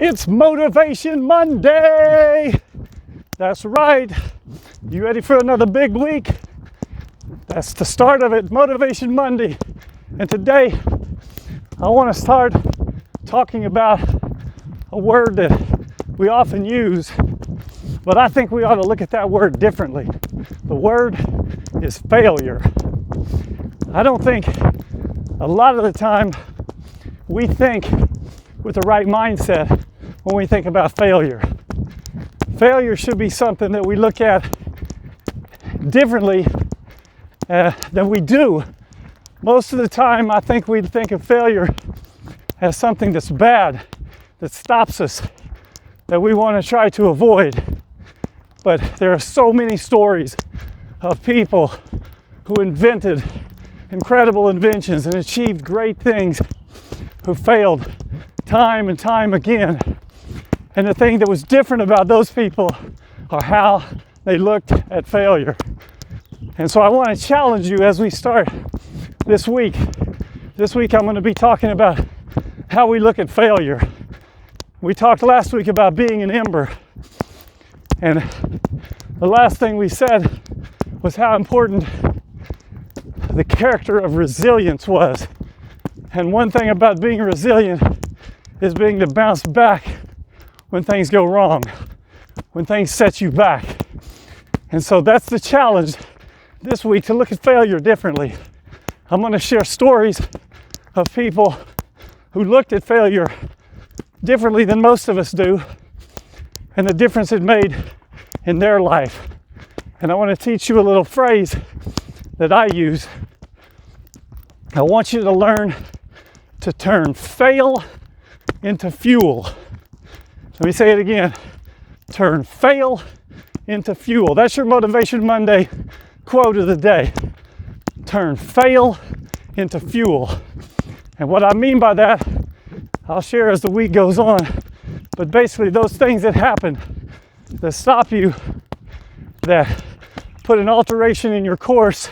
It's Motivation Monday. That's right. You ready for another big week? That's the start of it, Motivation Monday. And today, I want to start talking about a word that we often use, but I think we ought to look at that word differently. The word is failure. I don't think a lot of the time we think with the right mindset when we think about failure. Failure should be something that we look at differently than we do. Most of the time, I think we think of failure as something that's bad, that stops us, that we want to try to avoid. But there are so many stories of people who invented incredible inventions and achieved great things, who failed time and time again. And the thing that was different about those people are how they looked at failure. And so I want to challenge you as we start this week. This week I'm going to be talking about how we look at failure. We talked last week about being an ember. And the last thing we said was how important the character of resilience was. And one thing about being resilient is being to bounce back when things go wrong, when things set you back. And so that's the challenge this week, to look at failure differently. I'm going to share stories of people who looked at failure differently than most of us do, and the difference it made in their life. And I want to teach you a little phrase that I use. I want you to learn to turn fail into fuel. Let me say it again. Turn fail into fuel. That's your Motivation Monday quote of the day. Turn fail into fuel. And what I mean by that, I'll share as the week goes on. But basically, those things that happen that stop you, that put an alteration in your course,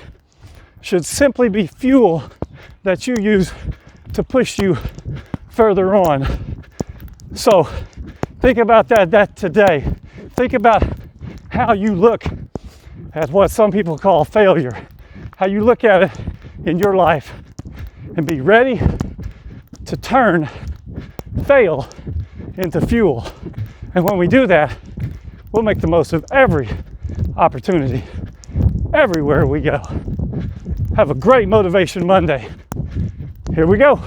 should simply be fuel that you use to push you further on. So think about that today. Think about how you look at what some people call failure, how you look at it in your life, and be ready to turn fail into fuel. And when we do that, we'll make the most of every opportunity, everywhere we go. Have a great Motivation Monday. Here we go.